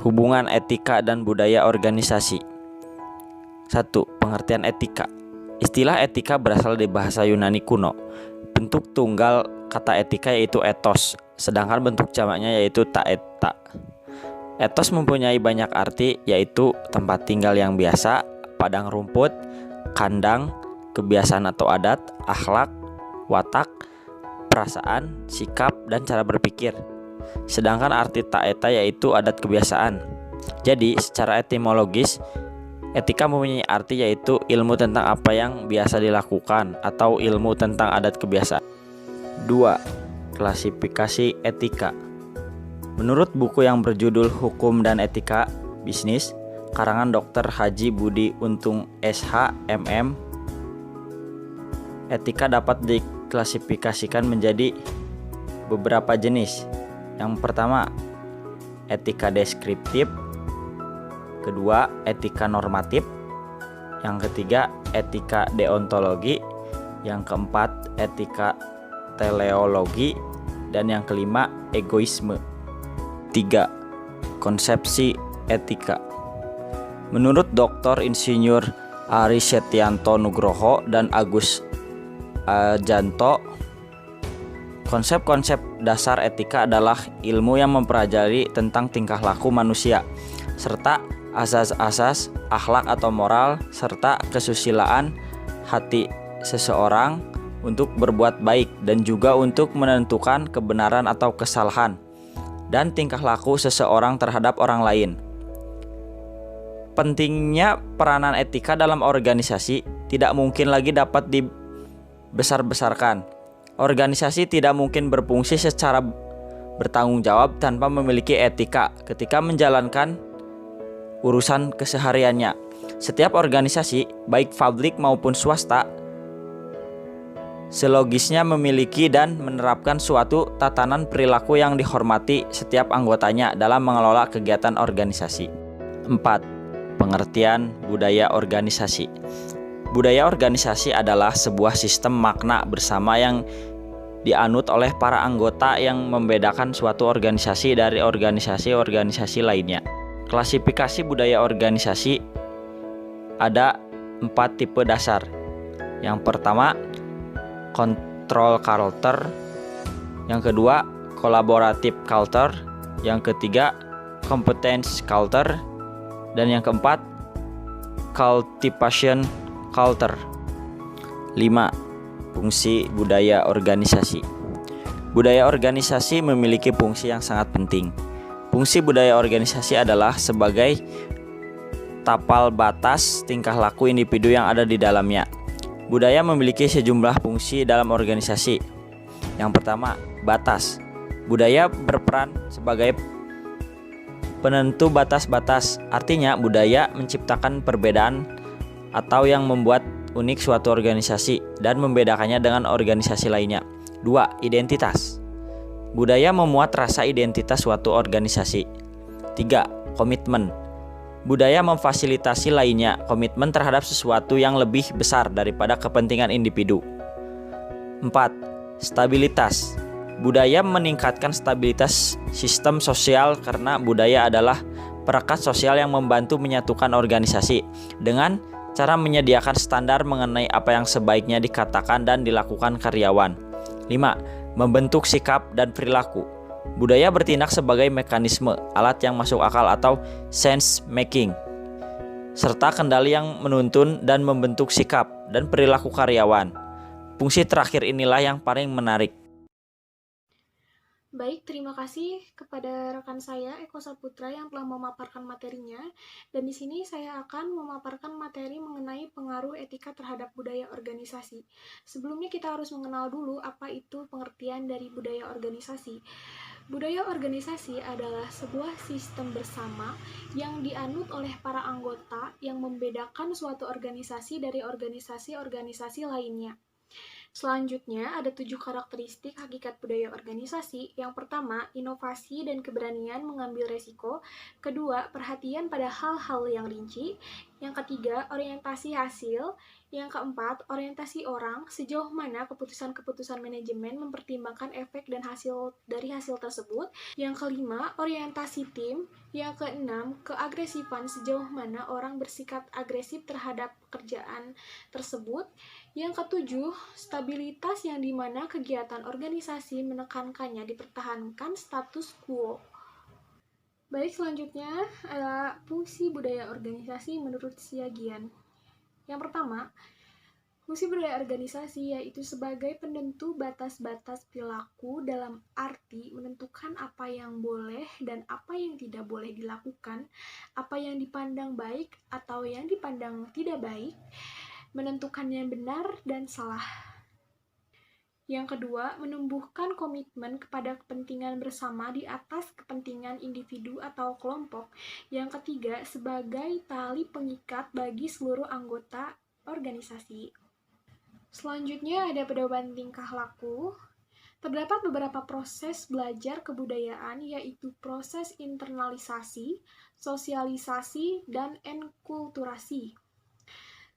Hubungan etika dan budaya organisasi. 1. Pengertian etika. Istilah etika berasal dari bahasa Yunani kuno. Bentuk tunggal kata etika yaitu ethos, sedangkan bentuk jamaknya yaitu taeta. Ethos mempunyai banyak arti, yaitu tempat tinggal yang biasa, padang rumput, kandang, kebiasaan atau adat, akhlak, watak, perasaan, sikap, dan cara berpikir. Sedangkan arti taeta yaitu adat kebiasaan. Jadi secara etimologis, etika mempunyai arti yaitu ilmu tentang apa yang biasa dilakukan atau ilmu tentang adat kebiasaan. 2. Klasifikasi etika. Menurut buku yang berjudul Hukum dan Etika Bisnis, karangan Dr. Haji Budi Untung SH, MM, etika dapat diklasifikasikan menjadi beberapa jenis. Yang pertama, etika deskriptif. Kedua, etika normatif. Yang ketiga, etika deontologi. Yang keempat, etika teleologi. Dan yang kelima, egoisme. 3. Konsepsi etika. Menurut Dr. Insinyur Ari Setianto Nugroho dan Agus Ajanto, konsep-konsep dasar etika adalah ilmu yang mempelajari tentang tingkah laku manusia, serta asas-asas akhlak atau moral, serta kesusilaan hati seseorang untuk berbuat baik dan juga untuk menentukan kebenaran atau kesalahan dan tingkah laku seseorang terhadap orang lain. Pentingnya peranan etika dalam organisasi tidak mungkin lagi dapat dibesar-besarkan. Organisasi tidak mungkin berfungsi secara bertanggung jawab tanpa memiliki etika ketika menjalankan urusan kesehariannya. Setiap organisasi, baik publik maupun swasta, selogisnya memiliki dan menerapkan suatu tatanan perilaku yang dihormati setiap anggotanya dalam mengelola kegiatan organisasi. 4. Pengertian budaya organisasi. Budaya organisasi adalah sebuah sistem makna bersama yang dianut oleh para anggota yang membedakan suatu organisasi dari organisasi-organisasi lainnya. Klasifikasi budaya organisasi ada 4 tipe dasar. Yang pertama, control culture. Yang kedua, collaborative culture. Yang ketiga, competence culture. Dan yang keempat, cultivation culture. 5. Fungsi budaya organisasi. Budaya organisasi memiliki fungsi yang sangat penting. Fungsi budaya organisasi adalah sebagai tapal batas tingkah laku individu yang ada di dalamnya. Budaya memiliki sejumlah fungsi dalam organisasi. Yang pertama, batas. Budaya berperan sebagai penentu batas-batas. Artinya, budaya menciptakan perbedaan atau yang membuat unik suatu organisasi dan membedakannya dengan organisasi lainnya. 2. Identitas. Budaya memuat rasa identitas suatu organisasi. 3. Komitmen. Budaya memfasilitasi lainnya komitmen terhadap sesuatu yang lebih besar daripada kepentingan individu. 4. Stabilitas. Budaya meningkatkan stabilitas sistem sosial karena budaya adalah perekat sosial yang membantu menyatukan organisasi dengan cara menyediakan standar mengenai apa yang sebaiknya dikatakan dan dilakukan karyawan. 5. Membentuk sikap dan perilaku. Budaya bertindak sebagai mekanisme, alat yang masuk akal atau sense making, serta kendali yang menuntun dan membentuk sikap dan perilaku karyawan. Fungsi terakhir inilah yang paling menarik. Baik, terima kasih kepada rekan saya Eko Saputra yang telah memaparkan materinya. Dan di sini saya akan memaparkan materi mengenai pengaruh etika terhadap budaya organisasi. Sebelumnya kita harus mengenal dulu apa itu pengertian dari budaya organisasi. Budaya organisasi adalah sebuah sistem bersama yang dianut oleh para anggota yang membedakan suatu organisasi dari organisasi-organisasi lainnya. Selanjutnya, ada 7 karakteristik hakikat budaya organisasi. Yang pertama, inovasi dan keberanian mengambil resiko. Kedua, perhatian pada hal-hal yang rinci. Yang ketiga, orientasi hasil. Yang keempat, orientasi orang, sejauh mana keputusan-keputusan manajemen mempertimbangkan efek dan hasil dari hasil tersebut. Yang kelima, orientasi tim. Yang keenam, keagresifan, sejauh mana orang bersikap agresif terhadap pekerjaan tersebut. Yang ketujuh, stabilitas, yang dimana kegiatan organisasi menekankannya dipertahankan status quo. Baik, selanjutnya adalah fungsi budaya organisasi menurut Siagian. Yang pertama, fungsi budaya organisasi yaitu sebagai penentu batas-batas perilaku dalam arti menentukan apa yang boleh dan apa yang tidak boleh dilakukan, apa yang dipandang baik atau yang dipandang tidak baik, menentukan yang benar dan salah. Yang kedua, menumbuhkan komitmen kepada kepentingan bersama di atas kepentingan individu atau kelompok. Yang ketiga, sebagai tali pengikat bagi seluruh anggota organisasi. Selanjutnya ada pedoman tingkah laku. Terdapat beberapa proses belajar kebudayaan, yaitu proses internalisasi, sosialisasi, dan enkulturasi.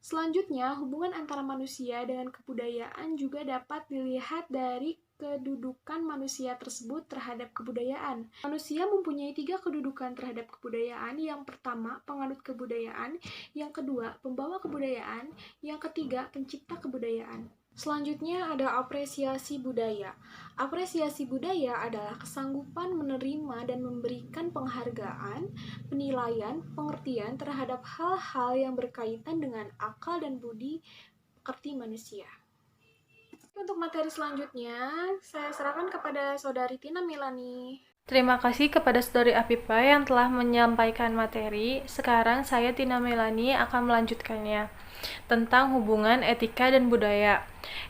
Selanjutnya, hubungan antara manusia dengan kebudayaan juga dapat dilihat dari kedudukan manusia tersebut terhadap kebudayaan. Manusia mempunyai 3 kedudukan terhadap kebudayaan. Yang pertama, penganut kebudayaan. Yang kedua, pembawa kebudayaan. Yang ketiga, pencipta kebudayaan. Selanjutnya ada apresiasi budaya. Apresiasi budaya adalah kesanggupan menerima dan memberikan penghargaan, penilaian, pengertian terhadap hal-hal yang berkaitan dengan akal dan budi pekerti manusia. Untuk materi selanjutnya, saya serahkan kepada Saudari Tina Milani. Terima kasih kepada Saudari Afifa yang telah menyampaikan materi. Sekarang saya Tina Melani akan melanjutkannya tentang hubungan etika dan budaya.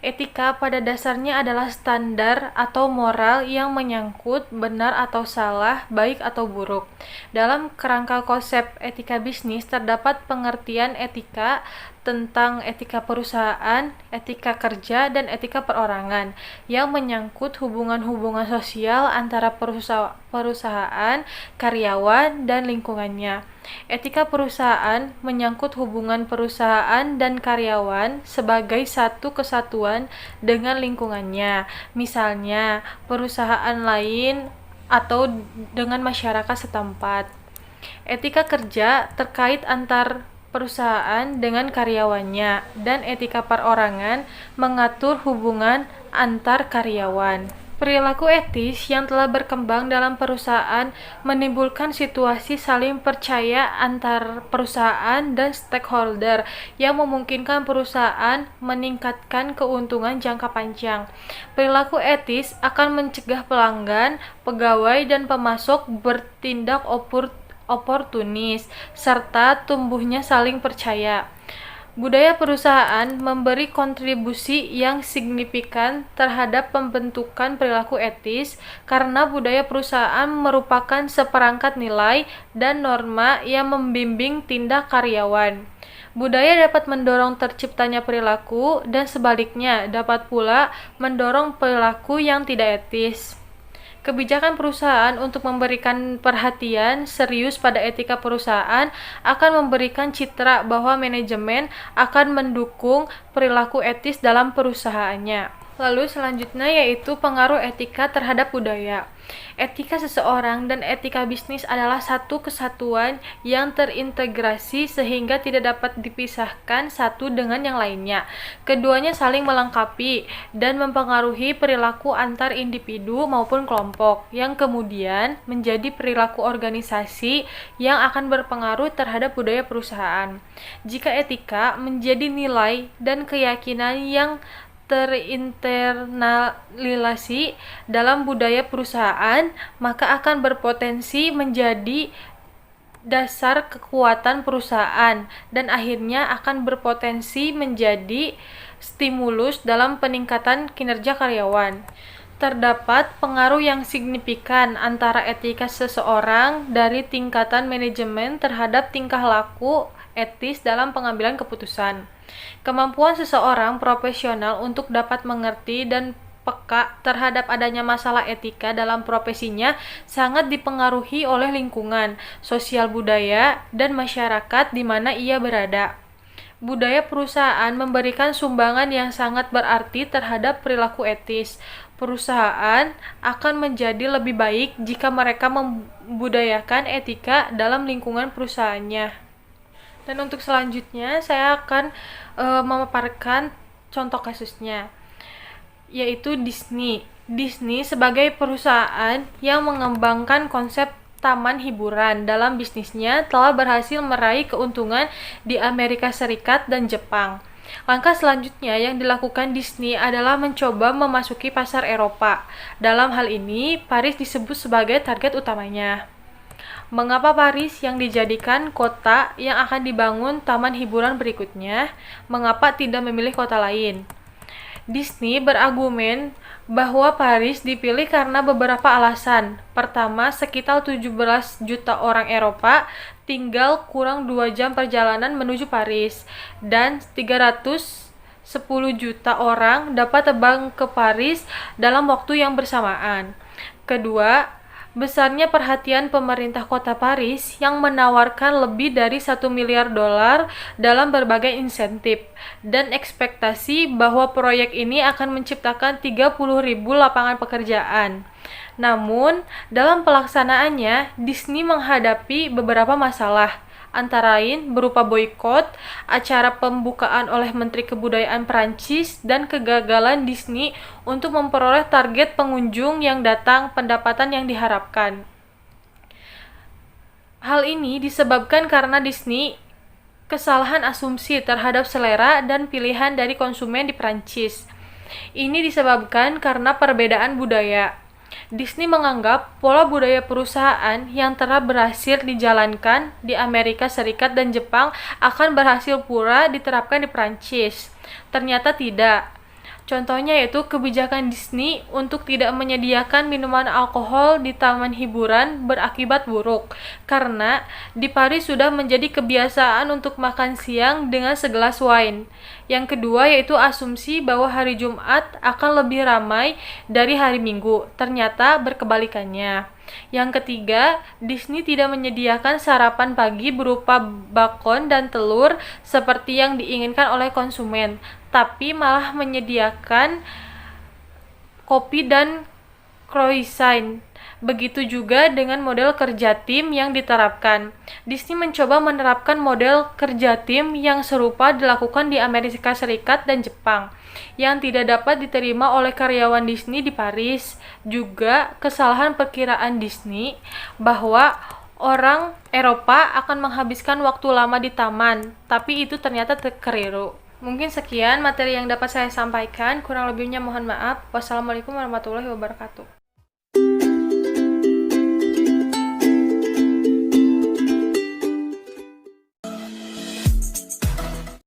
Etika pada dasarnya adalah standar atau moral yang menyangkut benar atau salah, baik atau buruk. Dalam kerangka konsep etika bisnis terdapat pengertian etika tentang etika perusahaan, etika kerja, dan etika perorangan yang menyangkut hubungan-hubungan sosial antara perusahaan, karyawan, dan lingkungannya. Etika perusahaan menyangkut hubungan perusahaan dan karyawan sebagai satu kesatuan dengan lingkungannya, misalnya perusahaan lain atau dengan masyarakat setempat. Etika kerja terkait antar perusahaan dengan karyawannya, dan etika perorangan mengatur hubungan antar karyawan. Perilaku etis yang telah berkembang dalam perusahaan menimbulkan situasi saling percaya antar perusahaan dan stakeholder yang memungkinkan perusahaan meningkatkan keuntungan jangka panjang. Perilaku etis akan mencegah pelanggan, pegawai, dan pemasok bertindak oportunis, serta tumbuhnya saling percaya. Budaya perusahaan memberi kontribusi yang signifikan terhadap pembentukan perilaku etis karena budaya perusahaan merupakan seperangkat nilai dan norma yang membimbing tindak karyawan. Budaya dapat mendorong terciptanya perilaku dan sebaliknya dapat pula mendorong perilaku yang tidak etis. Kebijakan perusahaan untuk memberikan perhatian serius pada etika perusahaan akan memberikan citra bahwa manajemen akan mendukung perilaku etis dalam perusahaannya. Lalu selanjutnya yaitu pengaruh etika terhadap budaya. Etika seseorang dan etika bisnis adalah satu kesatuan yang terintegrasi sehingga tidak dapat dipisahkan satu dengan yang lainnya. Keduanya saling melengkapi dan mempengaruhi perilaku antar individu maupun kelompok, yang kemudian menjadi perilaku organisasi yang akan berpengaruh terhadap budaya perusahaan. Jika etika menjadi nilai dan keyakinan yang terinternalisasi dalam budaya perusahaan, maka akan berpotensi menjadi dasar kekuatan perusahaan dan akhirnya akan berpotensi menjadi stimulus dalam peningkatan kinerja karyawan. Terdapat pengaruh yang signifikan antara etika seseorang dari tingkatan manajemen terhadap tingkah laku etis dalam pengambilan keputusan. Kemampuan seseorang profesional untuk dapat mengerti dan peka peka terhadap adanya masalah etika dalam profesinya sangat dipengaruhi oleh lingkungan, sosial budaya, dan masyarakat di mana ia berada. Budaya perusahaan memberikan sumbangan yang sangat berarti terhadap perilaku etis. Perusahaan akan menjadi lebih baik jika mereka membudayakan etika dalam lingkungan perusahaannya. Dan untuk selanjutnya, saya akan memaparkan contoh kasusnya, yaitu Disney. Disney sebagai perusahaan yang mengembangkan konsep taman hiburan dalam bisnisnya telah berhasil meraih keuntungan di Amerika Serikat dan Jepang. Langkah selanjutnya yang dilakukan Disney adalah mencoba memasuki pasar Eropa. Dalam hal ini, Paris disebut sebagai target utamanya. Mengapa Paris yang dijadikan kota yang akan dibangun taman hiburan berikutnya? Mengapa tidak memilih kota lain? Disney berargumen bahwa Paris dipilih karena beberapa alasan. Pertama, sekitar 17 juta orang Eropa tinggal kurang 2 jam perjalanan menuju Paris, dan 310 juta orang dapat terbang ke Paris dalam waktu yang bersamaan. Kedua, besarnya perhatian pemerintah kota Paris yang menawarkan lebih dari 1 miliar dolar dalam berbagai insentif dan ekspektasi bahwa proyek ini akan menciptakan 30.000 lapangan pekerjaan. Namun, dalam pelaksanaannya, Disney menghadapi beberapa masalah, antara lain berupa boikot, acara pembukaan oleh Menteri Kebudayaan Prancis, dan kegagalan Disney untuk memperoleh target pengunjung yang datang pendapatan yang diharapkan. Hal ini disebabkan karena Disney kesalahan asumsi terhadap selera dan pilihan dari konsumen di Prancis. Ini disebabkan karena perbedaan budaya. Disney menganggap pola budaya perusahaan yang telah berhasil dijalankan di Amerika Serikat dan Jepang akan berhasil pula diterapkan di Prancis. Ternyata tidak. Contohnya yaitu kebijakan Disney untuk tidak menyediakan minuman alkohol di taman hiburan berakibat buruk, karena di Paris sudah menjadi kebiasaan untuk makan siang dengan segelas wine. Yang kedua yaitu asumsi bahwa hari Jumat akan lebih ramai dari hari Minggu, ternyata berkebalikannya. Yang ketiga, Disney tidak menyediakan sarapan pagi berupa bakon dan telur seperti yang diinginkan oleh konsumen, tapi malah menyediakan kopi dan croissant. Begitu juga dengan model kerja tim yang diterapkan. Disney mencoba menerapkan model kerja tim yang serupa dilakukan di Amerika Serikat dan Jepang, yang tidak dapat diterima oleh karyawan Disney di Paris. Juga kesalahan perkiraan Disney bahwa orang Eropa akan menghabiskan waktu lama di taman, tapi itu ternyata keliru. Mungkin sekian materi yang dapat saya sampaikan, kurang lebihnya mohon maaf. Wassalamualaikum warahmatullahi wabarakatuh.